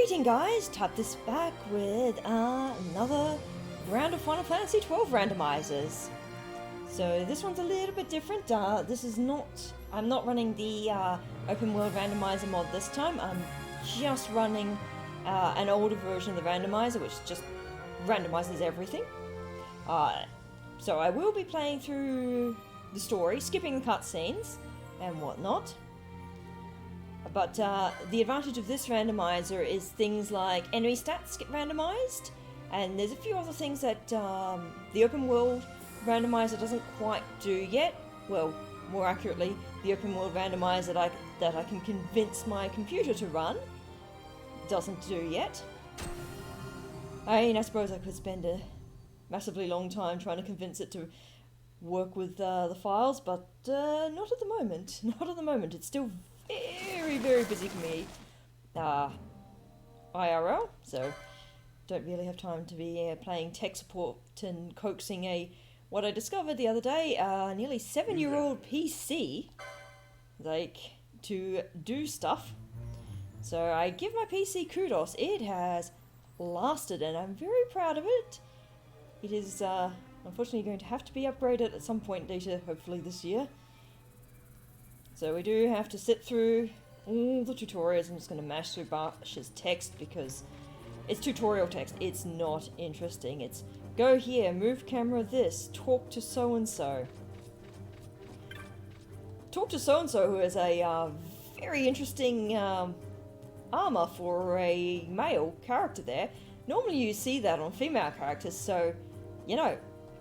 Greeting guys, This back with another round of Final Fantasy XII Randomizers. So this one's a little bit different. I'm not running the Open World Randomizer mod this time. I'm just running an older version of the randomizer, which just randomizes everything. So I will be playing through the story, skipping the cutscenes and whatnot. But the advantage of this randomizer is things like enemy stats get randomized, and there's a few other things that the Open World Randomizer doesn't quite do yet. Well, more accurately, the Open World Randomizer that I can convince my computer to run doesn't do yet. I suppose I could spend a massively long time trying to convince it to work with the files, but not at the moment. Not at the moment. It's still very, very busy for me IRL, so don't really have time to be playing tech support and coaxing what I discovered the other day, nearly 7-year-old PC, to do stuff. So I give my PC kudos. It has lasted and I'm very proud of it. It is unfortunately going to have to be upgraded at some point later, hopefully this year. So we do have to sit through all the tutorials. I'm just going to mash through Bash's text because it's tutorial text. It's not interesting. It's go here, move camera this, talk to so-and-so. Talk to so-and-so, who has a very interesting armor for a male character there. Normally you see that on female characters, so,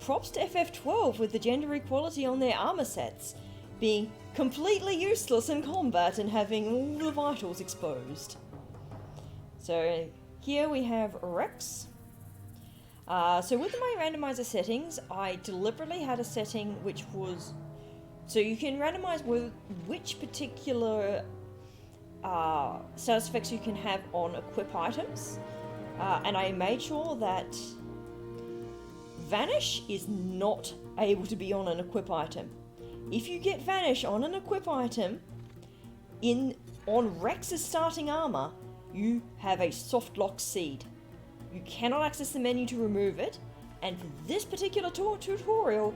props to FF12 with the gender equality on their armor sets. Being completely useless in combat and having all the vitals exposed. So here we have Rex. So with my randomizer settings, I deliberately had a setting which was... So you can randomize with which particular status effects you can have on equip items. And I made sure that Vanish is not able to be on an equip item. If you get Vanish on an equip item, on Rex's starting armor, you have a soft lock seed. You cannot access the menu to remove it, and for this particular tutorial,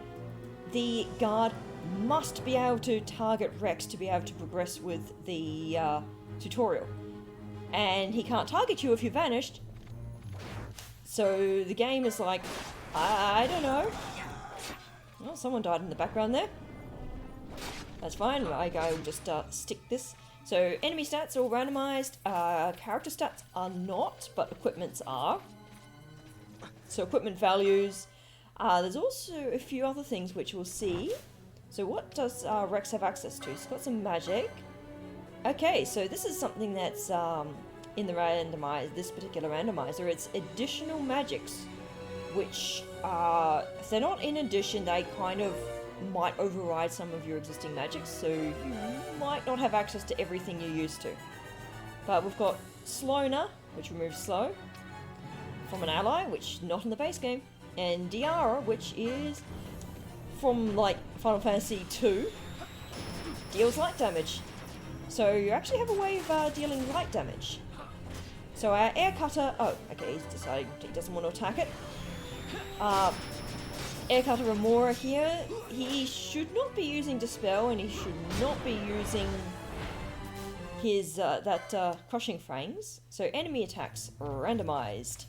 the guard must be able to target Rex to be able to progress with the tutorial. And he can't target you if you're vanished, so the game is like, I don't know. Well, someone died in the background there. That's fine, I will just stick this. So enemy stats are all randomized, character stats are not, but equipments are. So equipment values. There's also a few other things which we'll see. So what does Rex have access to? He's got some magic. Okay, so this is something that's in the this particular randomizer. It's additional magics, which if they're not in addition, they kind of might override some of your existing magics, so you might not have access to everything you're used to. But we've got Sloner, which removes slow from an ally, which not in the base game, and Diara, which is from Final Fantasy II, deals light damage. So you actually have a way of dealing light damage. So our air cutter, he's deciding he doesn't want to attack it. Air Cutter Remora here, he should not be using Dispel, and he should not be using his Crushing Frames. So enemy attacks randomized,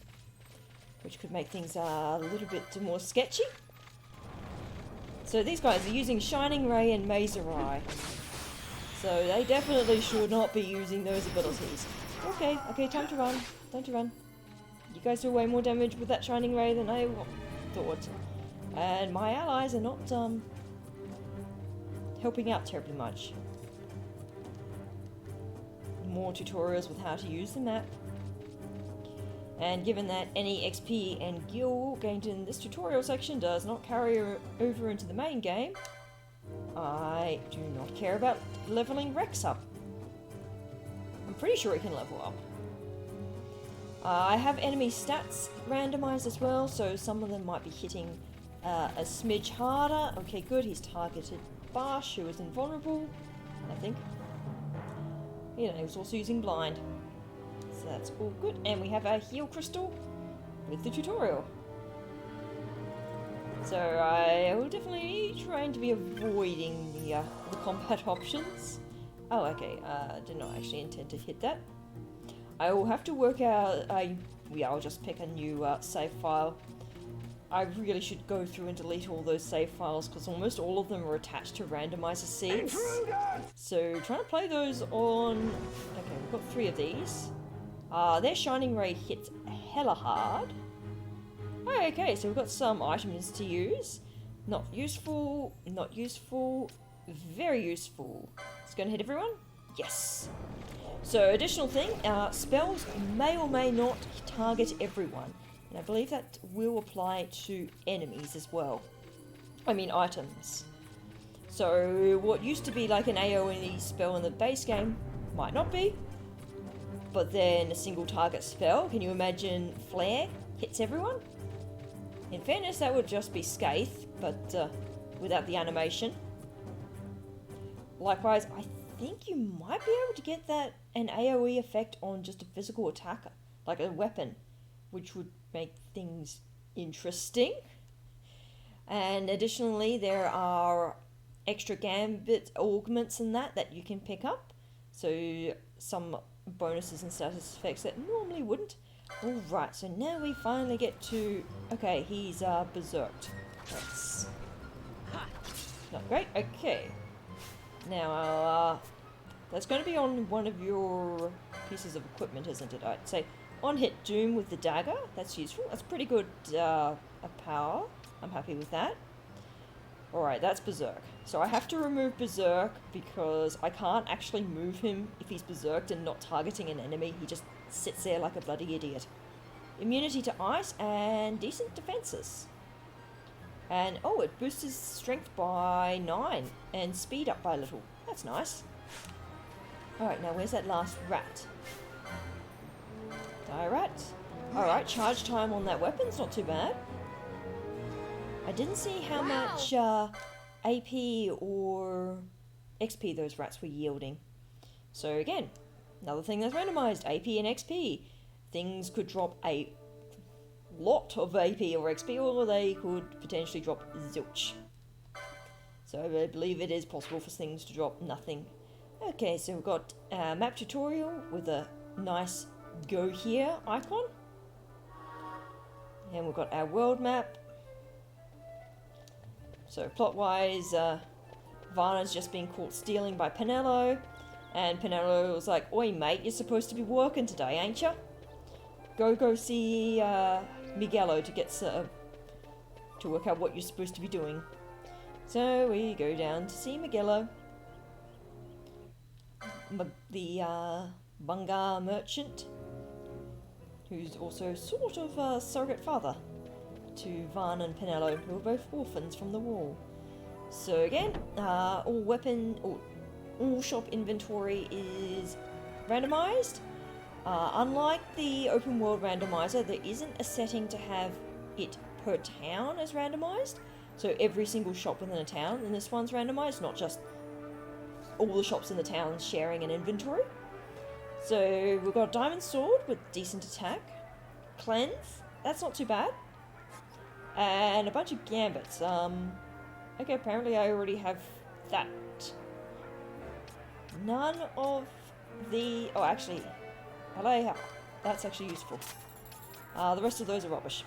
which could make things a little bit more sketchy. So these guys are using Shining Ray and Mazerai, so they definitely should not be using those abilities. Okay, time to run. You guys do way more damage with that Shining Ray than I thought. And my allies are not helping out terribly much. More tutorials with how to use the map. And given that any XP and gil gained in this tutorial section does not carry over into the main game, I do not care about leveling Rex up. I'm pretty sure it can level up. I have enemy stats randomized as well, so some of them might be hitting a smidge harder. Okay, good. He's targeted Bash, who is invulnerable, I think. He was also using blind. So that's all good. And we have our heal crystal with the tutorial. So I will definitely be trying to be avoiding the combat options. Oh, okay. Did not actually intend to hit that. I will have to work out. I'll just pick a new save file. I really should go through and delete all those save files because almost all of them are attached to randomizer seeds. So trying to play those on... Okay, we've got 3 of these. Their Shining Ray hits hella hard. Oh, okay, so we've got some items to use. Not useful, not useful, very useful. It's going to hit everyone? Yes. So additional thing, spells may or may not target everyone. And I believe that will apply to enemies as well. I mean items. So what used to be like an AoE spell in the base game might not be. But then a single target spell, can you imagine Flare hits everyone? In fairness, that would just be Scathe, but without the animation. Likewise, I think you might be able to get that an AoE effect on just a physical attacker, like a weapon, which would make things interesting. And additionally, there are extra gambit augments and that you can pick up. So some bonuses and status effects that normally wouldn't. Alright, so now we finally get to... Okay, he's berserked. That's not great. Okay. Now, that's going to be on one of your pieces of equipment, isn't it? I'd say on hit Doom with the dagger. That's useful. That's pretty good a power. I'm happy with that. Alright, that's Berserk. So I have to remove Berserk because I can't actually move him if he's Berserked and not targeting an enemy. He just sits there like a bloody idiot. Immunity to ice and decent defenses. And, oh, it boosts his strength by 9 and speed up by a little. That's nice. Alright, now where's that last rat? Die rat. Alright, charge time on that weapon's not too bad. I didn't see how much AP or XP those rats were yielding. So again, another thing that's randomized, AP and XP. Things could drop a lot of AP or XP, or they could potentially drop zilch. So I believe it is possible for things to drop nothing. Okay, so we've got a map tutorial with a nice go here icon. And we've got our world map. So plot-wise, Varna's just been caught stealing by Pinello, and Pinello was like, "Oi mate, you're supposed to be working today, ain't ya? Go see Miguelo to get to work out what you're supposed to be doing." So we go down to see Miguelo, the Bunga merchant, who's also sort of a surrogate father to Varn and Pinello, who are both orphans from the war. So again, all shop inventory is randomized. Unlike the Open World Randomizer, there isn't a setting to have it per town as randomized. So every single shop within a town in this one's randomized, not just all the shops in the town sharing an inventory. So we've got a diamond sword with decent attack, cleanse, that's not too bad, and a bunch of gambits. Okay, apparently I already have that. None of the... Oh, actually, hello, that's actually useful. The rest of those are rubbish,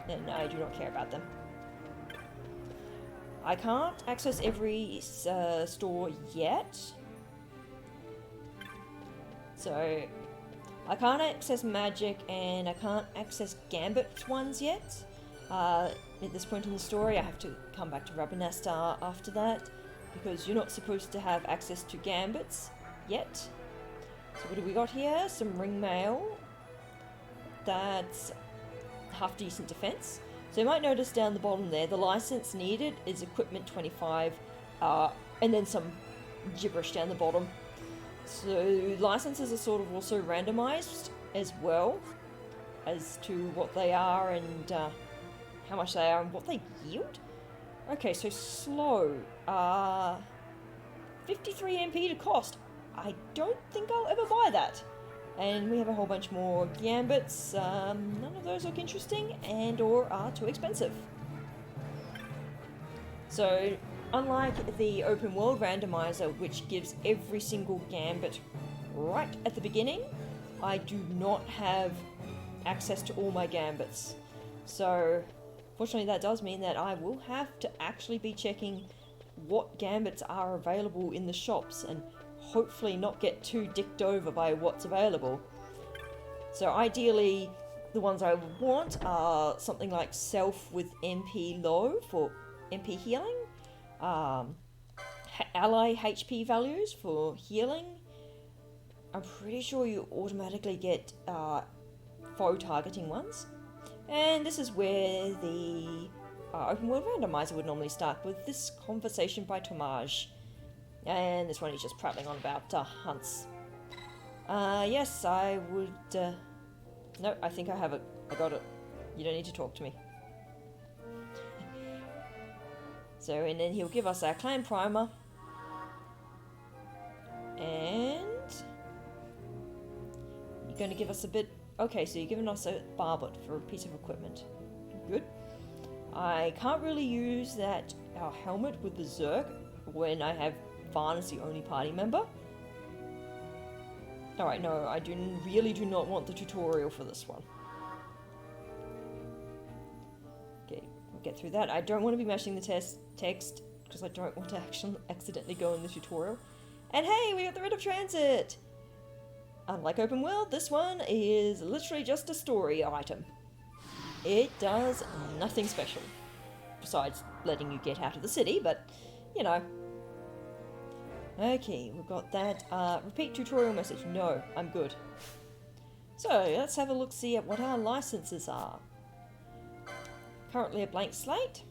and I do not care about them. I can't access every store yet. So, I can't access magic and I can't access gambit ones yet. At this point in the story, I have to come back to Rabanastar after that, because you're not supposed to have access to gambits yet. So what do we got here? Some ring mail. That's half decent defense. So you might notice down the bottom there, the license needed is equipment 25, and then some gibberish down the bottom. So licenses are sort of also randomized as well as to what they are and how much they are and what they yield. Okay, so slow. 53 MP to cost. I don't think I'll ever buy that. And we have a whole bunch more gambits. None of those look interesting and or are too expensive. So, unlike the Open World Randomizer, which gives every single gambit right at the beginning, I do not have access to all my gambits. So, fortunately that does mean that I will have to actually be checking what gambits are available in the shops and hopefully not get too dicked over by what's available. So ideally, the ones I want are something like Self with MP low for MP healing, ally HP values for healing. I'm pretty sure you automatically get foe targeting ones. And this is where the Open World Randomizer would normally start with this conversation by Tomage. And this one is just prattling on about hunts. Yes, I would... No, I think I have it. I got it. You don't need to talk to me. So, and then he'll give us our clan primer. And... you're going to give us a bit... Okay, so you're giving us a barbet for a piece of equipment. Good. I can't really use that helmet with the Zerg when I have Varn as the only party member. Alright, no, I really do not want the tutorial for this one. Okay, we'll get through that. I don't want to be mashing the text because I don't want to actually accidentally go in the tutorial. And hey, we got the Rid of Transit! Unlike Open World, this one is literally just a story item. It does nothing special, besides letting you get out of the city, but, you know. Okay, we've got that. Repeat tutorial message. No, I'm good. So, let's have a look-see at what our licenses are. Currently a blank slate.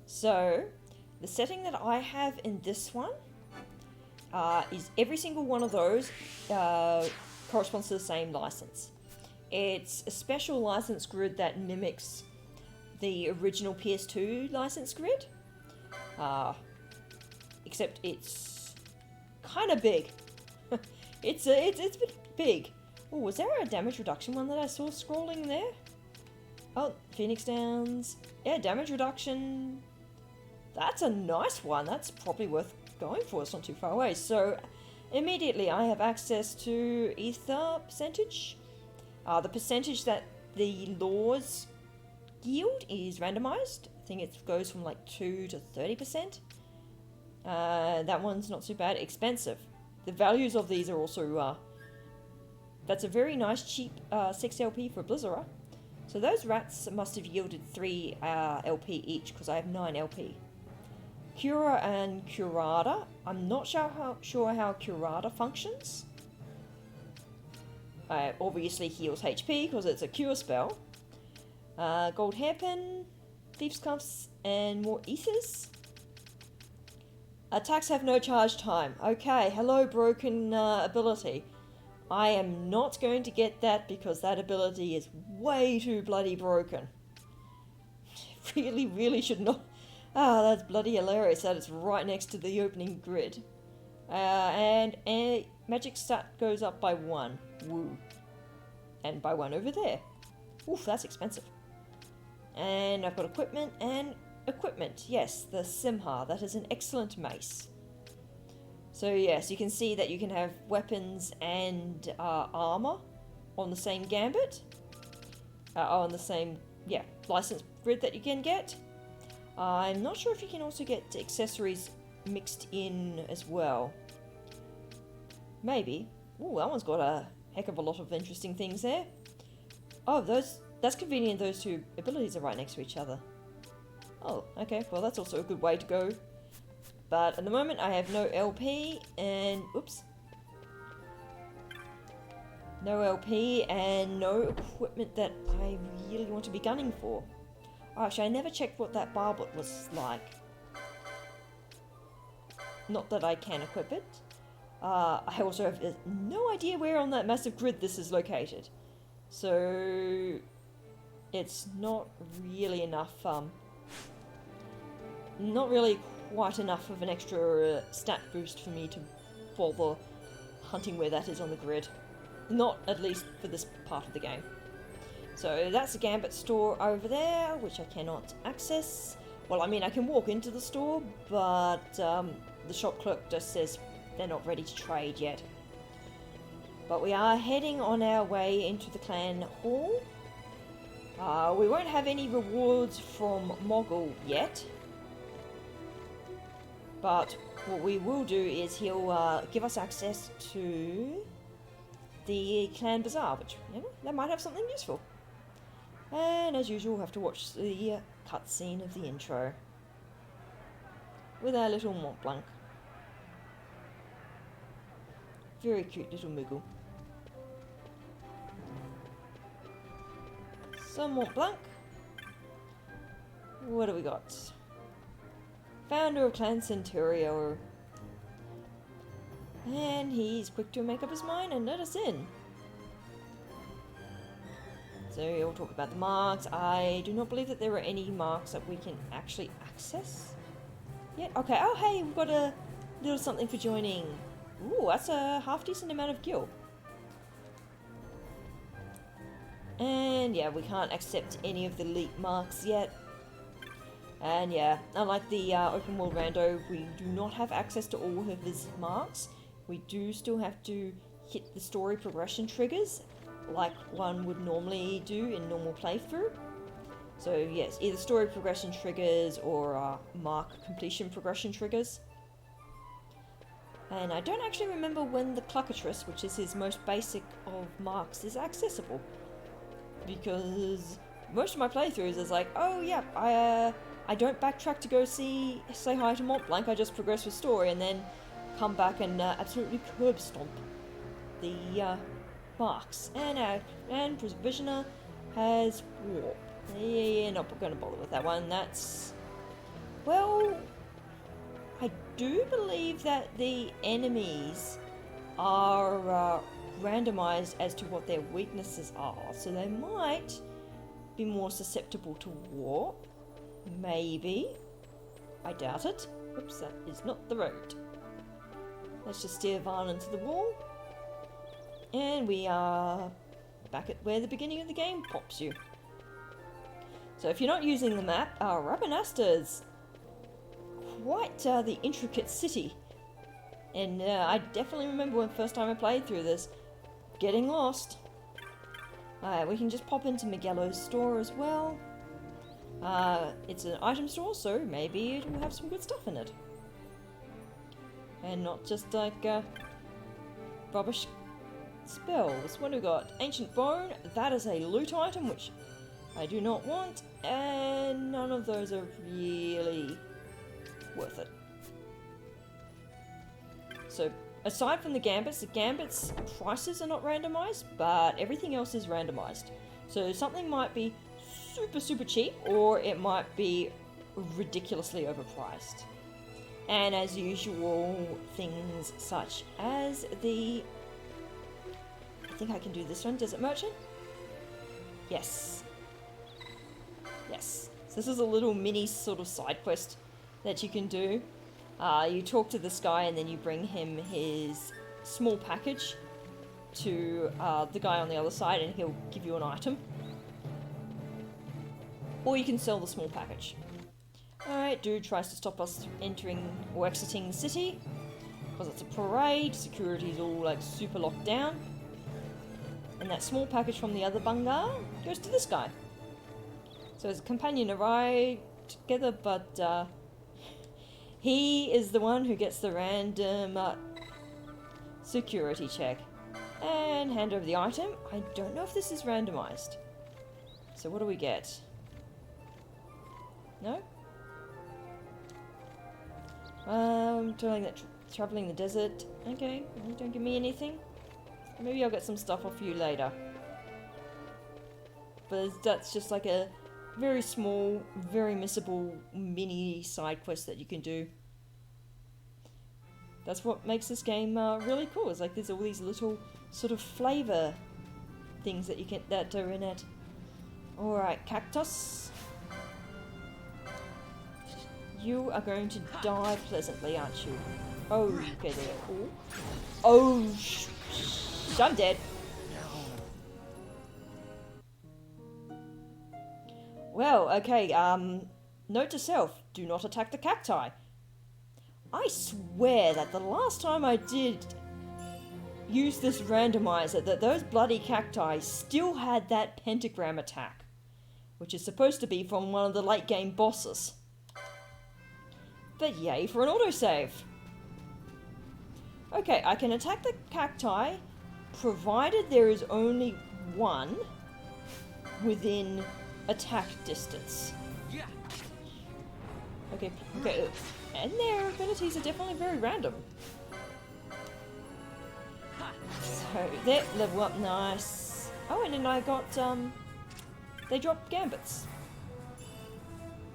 So, the setting that I have in this one is every single one of those corresponds to the same license. It's a special license grid that mimics the original PS2 license grid, except it's kind of big. it's a bit big. Oh, was there a damage reduction one that I saw scrolling there? Oh, Phoenix Downs. Yeah, damage reduction. That's a nice one. That's probably worth going for. It's not too far away. So immediately I have access to ether percentage. The percentage that the laws yield is randomized. I think it goes from like 2 to 30%. That one's not too bad. Expensive. The values of these are also... that's a very nice cheap 6 LP for Blizzara. So those rats must have yielded 3 LP each because I have 9 LP. Cura and Curada. I'm not sure how Curada functions. Obviously heals HP because it's a cure spell. Gold hairpin, thief's cuffs, and more ethers. Attacks have no charge time. Okay, hello broken ability. I am not going to get that because that ability is way too bloody broken. Really should not. That's bloody hilarious that it's right next to the opening grid. And magic stat goes up by 1. Woo. And by 1 over there. Oof, that's expensive. And I've got equipment and equipment. Yes, the Simha. That is an excellent mace. So yes, you can see that you can have weapons and armor on the same gambit. On the same, license grid that you can get. I'm not sure if you can also get accessories mixed in as well. Maybe. Ooh, that one's got a heck of a lot of interesting things there. Oh, that's convenient. Those two abilities are right next to each other. Oh, okay. Well, that's also a good way to go. But at the moment, I have no LP and... oops. No LP and no equipment that I really want to be gunning for. Oh, actually, I never checked what that barblet was like. Not that I can equip it. I also have no idea where on that massive grid this is located. So... it's not really enough, not really quite enough of an extra stat boost for me to bother hunting where that is on the grid. Not at least for this part of the game. So that's the Gambit store over there, which I cannot access. Well, I mean, I can walk into the store, but the shop clerk just says they're not ready to trade yet. But we are heading on our way into the clan hall. We won't have any rewards from Moggle yet. But what we will do is he'll give us access to the clan bazaar, which, you know, that might have something useful. And as usual, we'll have to watch the cutscene of the intro with our little Mont Blanc. Very cute little Moogle. So Mont Blanc. What do we got? Founder of Clan Centurio. And he's quick to make up his mind and let us in. So we'll talk about the marks. I do not believe that there are any marks that we can actually access yet. Okay, oh hey, we've got a little something for joining. Ooh, that's a half decent amount of gil. And yeah, we can't accept any of the elite marks yet. And yeah, unlike the Open World Rando, we do not have access to all of his marks. We do still have to hit the story progression triggers, like one would normally do in normal playthrough. So yes, either story progression triggers or mark completion progression triggers. And I don't actually remember when the Cluckatrice, which is his most basic of marks, is accessible. Because most of my playthroughs is like, oh yeah, I don't backtrack to go say hi to Mont Blanc, I just progress with story and then come back and absolutely curb stomp the marks. And Provisioner has warp. Yeah, not gonna bother with that one. That's, well, I do believe that the enemies are randomized as to what their weaknesses are, so they might be more susceptible to warp. Maybe. I doubt it. Oops, that is not the road. Let's just steer Varn into the wall. And we are back at where the beginning of the game pops you. So if you're not using the map, Rabanasta is quite the intricate city. And I definitely remember when the first time I played through this, getting lost. We can just pop into Miguelo's store as well. It's an item store, so maybe it will have some good stuff in it. And not just like rubbish spells. What do we got? Ancient Bone, that is a loot item, which I do not want, and none of those are really worth it. So, aside from the Gambits prices are not randomized, but everything else is randomized. So something might be super cheap, or it might be ridiculously overpriced. And as usual, things such as the... I think I can do this one. Desert Merchant? Yes. Yes. So this is a little mini sort of side quest that you can do. You talk to this guy and then you bring him his small package to the guy on the other side and he'll give you an item. Or you can sell the small package. Alright, dude tries to stop us entering or exiting the city. Because it's a parade, security's all like super locked down. And that small package from the other bunga goes to this guy. So his companion arrive together, but he is the one who gets the random security check. And hand over the item. I don't know if this is randomized. So what do we get? No? Traveling the desert. Okay, you don't give me anything. Maybe I'll get some stuff off you later. But that's just like a very small, very missable mini side quest that you can do. That's what makes this game really cool. It's like there's all these little sort of flavor things that you can that are in it. Alright, Cactus. You are going to die pleasantly, aren't you? Oh, okay there. Oh, I'm dead. Well, okay, note to self, do not attack the cacti. I swear that the last time I did use this randomizer, that those bloody cacti still had that pentagram attack, which is supposed to be from one of the late game bosses. But yay for an autosave. Okay, I can attack the cacti, provided there is only one within attack distance. Okay, okay, and their abilities are definitely very random. So, that level up, nice. Oh, and then I got, they dropped gambits.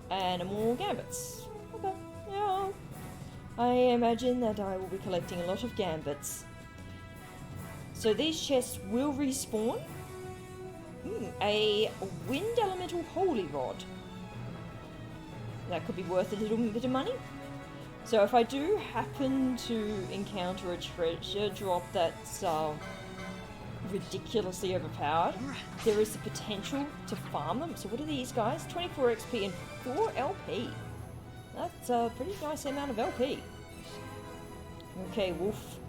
Animal gambits. Okay, yeah. I imagine that I will be collecting a lot of gambits. So these chests will respawn. A wind elemental holy rod. That could be worth a little bit of money. So if I do happen to encounter a treasure drop that's ridiculously overpowered, there is the potential to farm them. So what are these guys? 24 XP and 4 LP. That's a pretty nice amount of LP. Okay, wolf.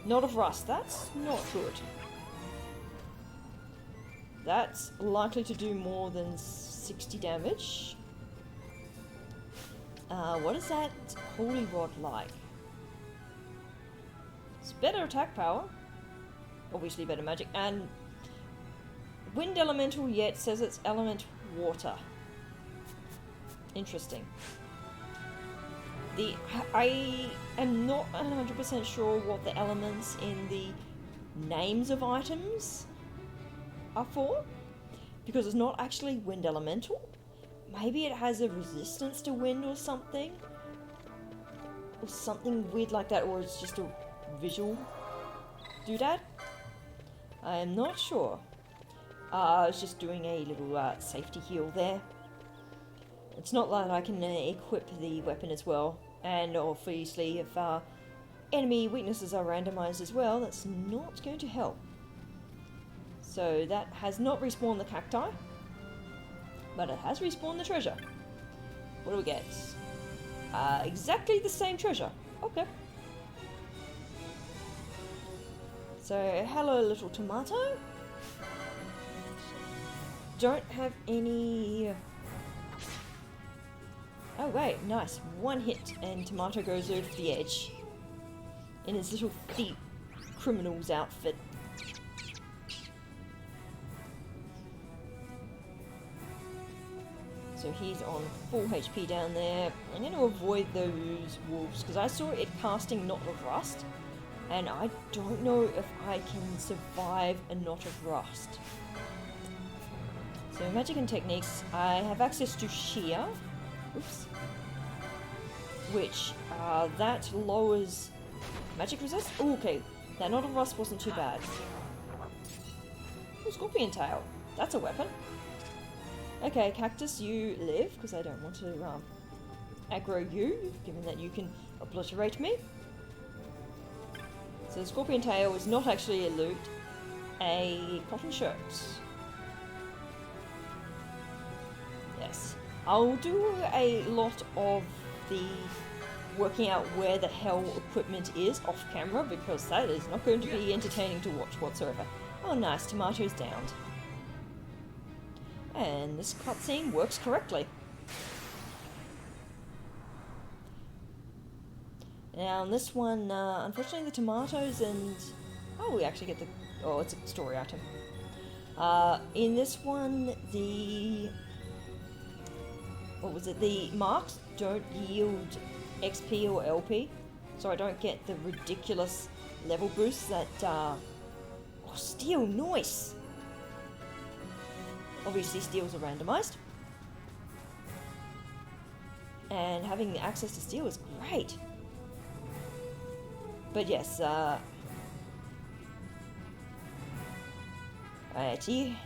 Knot of rust. That's not good. That's likely to do more than 60 damage. What is that holy rod like? It's better attack power. Obviously better magic. And wind elemental, yet says it's element water. Interesting. I am not 100% sure what the elements in the names of items are for, because it's not actually wind elemental. Maybe it has a resistance to wind or something weird like that, or it's just a visual doodad. I am not sure. I was just doing a little safety heal there. It's not like I can equip the weapon as well, and obviously if enemy weaknesses are randomized as well, that's not going to help. So that has not respawned the cacti, but it has respawned the treasure. What do we get? Exactly the same treasure. Okay. So, hello little tomato. Don't have any... Oh wait, nice. One hit and tomato goes over the edge in his little thief criminal's outfit. So he's on full HP down there. I'm going to avoid those wolves because I saw it casting Knot of Rust, and I don't know if I can survive a Knot of Rust. So magic and techniques, I have access to Shear, oops, which that lowers magic resist. Ooh, okay, that Knot of Rust wasn't too bad. Ooh, Scorpion Tail, that's a weapon. Okay, Cactus, you live, because I don't want to aggro you, given that you can obliterate me. So the Scorpion Tail is not actually a loot, a cotton shirt. Yes. I'll do a lot of the working out where the hell equipment is off camera, because that is not going to be entertaining to watch whatsoever. Oh nice, tomatoes downed. And this cutscene works correctly. Now, in this one, unfortunately the tomatoes and... Oh, we actually get the... Oh, it's a story item. In this one, the... What was it? The marks don't yield XP or LP, so I don't get the ridiculous level boosts that... Oh, steel, nice! Obviously steals are randomized. And having access to steel is great. But yes, I actually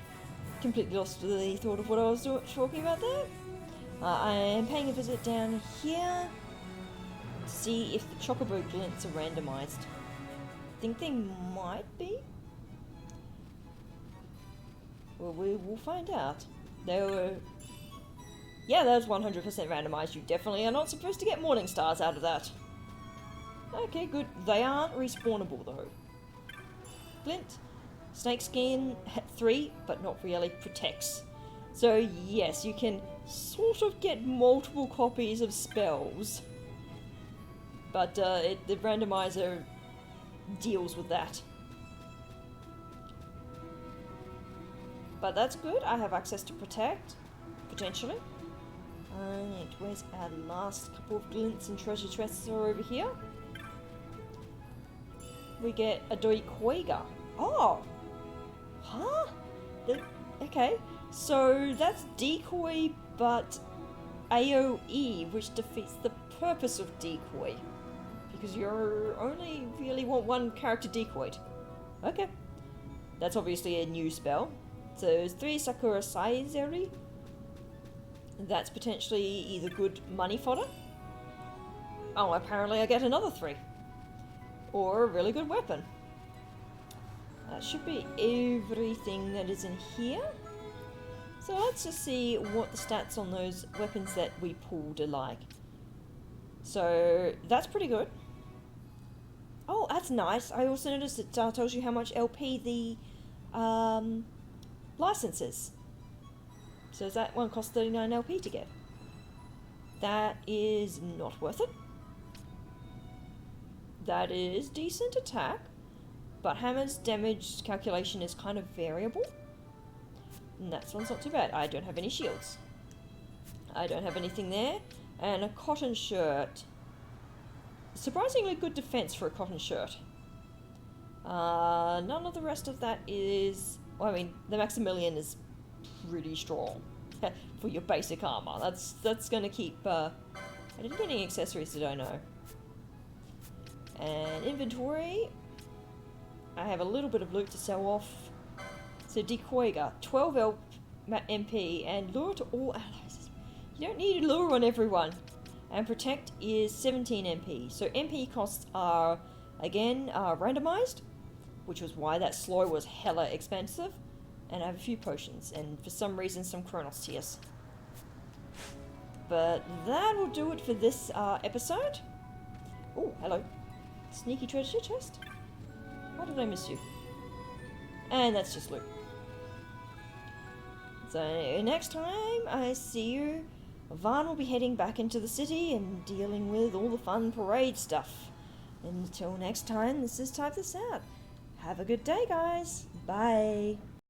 completely lost the thought of what I was talking about there. I am paying a visit down here to see if the Chocobo Glints are randomized. I think they might be. Well, we will find out. They were... Yeah, that was 100% randomized. You definitely are not supposed to get morning stars out of that. Okay, good. They aren't respawnable though. Glint. Snakeskin 3, but not really, protects. So yes, you can sort of get multiple copies of spells. But the randomizer deals with that. But that's good. I have access to protect, potentially. And where's our last couple of glints and treasure chests are over here? We get a Doikoiga. Oh! Huh? Okay. So that's decoy, but AoE, which defeats the purpose of decoy. Because you only really want one character decoyed. Okay. That's obviously a new spell. So there's 3 Sakura Saizeri. That's potentially either good money fodder. Oh, apparently I get another 3. Or a really good weapon. That should be everything that is in here. So let's just see what the stats on those weapons that we pulled are like. So that's pretty good. Oh, that's nice. I also noticed it tells you how much LP the license is. So does that one cost 39 LP to get? That is not worth it. That is decent attack, but hammer's damage calculation is kind of variable. And that one's not too bad. I don't have any shields. I don't have anything there. And a cotton shirt. Surprisingly good defense for a cotton shirt. None of the rest of that is... Well, I mean, the Maximilian is pretty strong for your basic armor. That's going to keep... I didn't get any accessories, did I know? And inventory... I have a little bit of loot to sell off. So Decoiga, 12 MP, and lure to all allies. You don't need a lure on everyone. And protect is 17 MP. So MP costs are, again, randomized, which was why that slow was hella expensive. And I have a few potions, and for some reason some Chronos tears. But that will do it for this episode. Oh, hello. Sneaky treasure chest? Why did I miss you? And that's just loot. So next time I see you, Van will be heading back into the city and dealing with all the fun parade stuff. Until next time, this is Type This Out. Have a good day, guys. Bye.